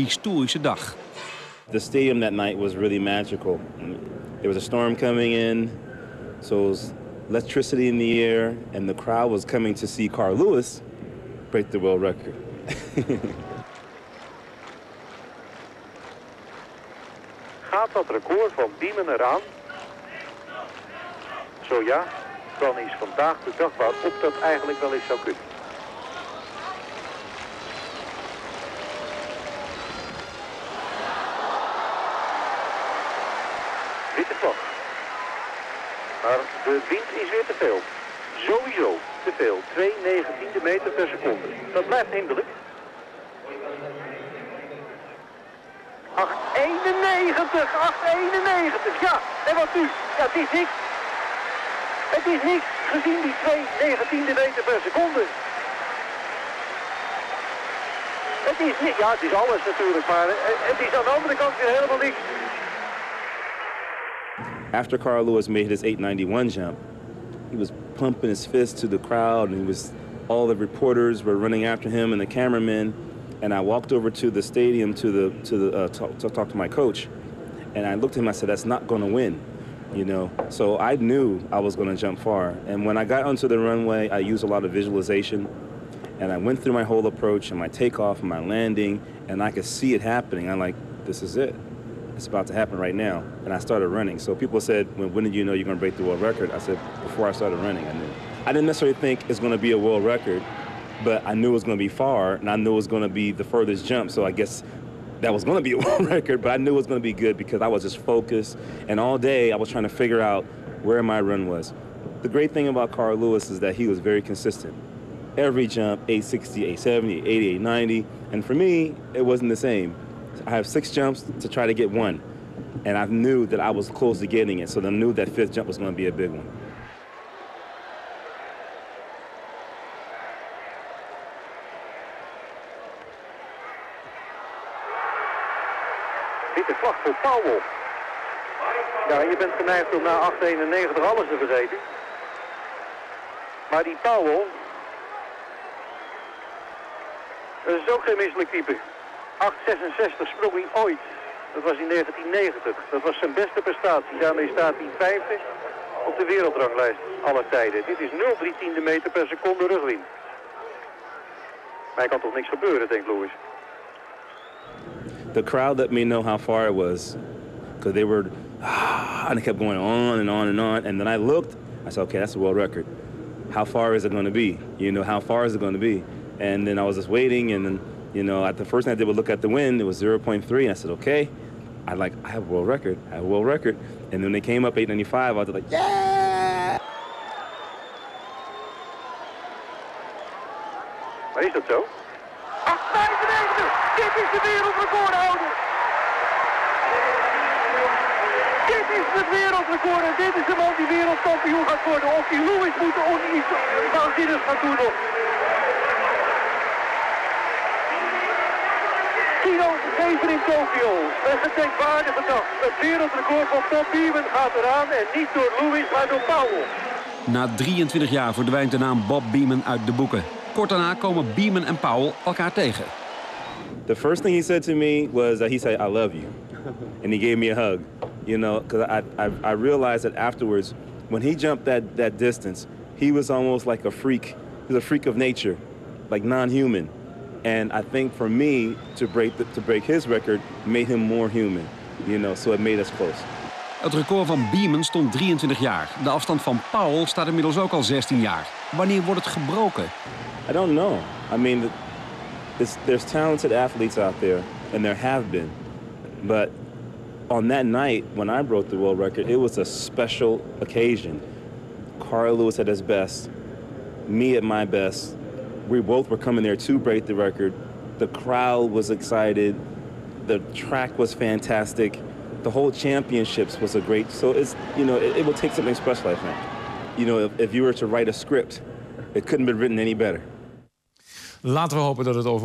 historische dag. The stadium that night was really magical. There was a storm coming in, so it was electricity in the air, and the crowd was coming to see Carl Lewis break the world record. Gaat dat record van Beamon eraan? Zo ja, dan is vandaag de dag waarop dat eigenlijk wel eens zou kunnen. Witte vlag. Maar de wind is weer te veel. Sowieso te veel. 2/19 meter per seconde. Dat blijft hinderlijk. 8,91, 8,91. Ja, en wat nu? Ja, het is niks. Het is niks gezien die 2/19 meter per seconde. Het is niks. Ja, het is alles natuurlijk, maar het is aan de andere kant weer helemaal niks. After Carl Lewis made his 891 jump, he was pumping his fist to the crowd, and all the reporters were running after him and the cameramen. And I walked over to the stadium to talk to my coach, and I looked at him. I said, "That's not going to win," you know. So I knew I was going to jump far. And when I got onto the runway, I used a lot of visualization, and I went through my whole approach and my takeoff and my landing, and I could see it happening. I'm like, "This is it. It's about to happen right now." And I started running. So people said, when did you know you're going to break the world record? I said, before I started running, I knew. I didn't necessarily think it's going to be a world record, but I knew it was going to be far, and I knew it was going to be the furthest jump. So I guess that was going to be a world record, but I knew it was going to be good because I was just focused. And all day I was trying to figure out where my run was. The great thing about Carl Lewis is that he was very consistent. Every jump, 860, 870, 880, 890. And for me, it wasn't the same. I have 6 jumps to try to get 1. And I knew that I was close to getting it, so I knew that 5th jump was going to be a big one. Witte vlag voor Powel. Ja, je bent geneigd om na 8,91 alles te vergeten. Maar die Powel, dat is ook geen misselijk type. 8,66 sprong hij ooit. Dat was in 1990. Dat was zijn beste prestatie. Daarmee staat hij 5e op de wereldranglijst aller tijden. Dit is 0,3 meter per seconde rugwind. Maar er kan toch niks gebeuren, denkt Lewis. The crowd let me know how far it was, because they were, and it kept going on and on and on. And then I looked, I said, okay, that's a world record. How far is it going to be? You know, how far is it going to be? And then I was just waiting, and then, you know, at the first thing I did was look at the wind. It was 0.3, and I said, okay, I have a world record. I have a world record. And then they came up 895, I was like, yeah! Maar is dat zo? 8,95! Dit is de wereldrecordhouder! Dit is het wereldrecord en dit is de man die wereldkampioen gaat worden. Of die Lewis moet iets waanzinnigs gaan doen nog. Kino 7 in Tokyo. Een gedenkwaardige dag. Het wereldrecord van Bob Beamon gaat eraan en niet door Lewis, maar door Powell. Na 23 jaar verdwijnt de naam Bob Beamon uit de boeken. Kort daarna komen Beamon en Powell elkaar tegen. The first thing he said to me was he said, "I love you." And he gave me a hug, you know, because I realized that afterwards, when he jumped that distance, he was almost like a freak. He was a freak of nature, like non-human. And I think for me, to break his record made him more human, you know, so it made us close. Het record van Beamon stond 23 jaar. De afstand van Powell staat inmiddels ook al 16 jaar. Wanneer wordt het gebroken? I don't know. I mean, there's talented athletes out there, and there have been. But on that night, when I broke the world record, it was a special occasion. Carl Lewis at his best, me at my best. We both were coming there to break the record. The crowd was excited. The track was fantastic. The whole championships was a great. So it's, you know, it will take something special, I think. You know, if you were to write a script, it couldn't have been written any better. Laten we hopen dat het over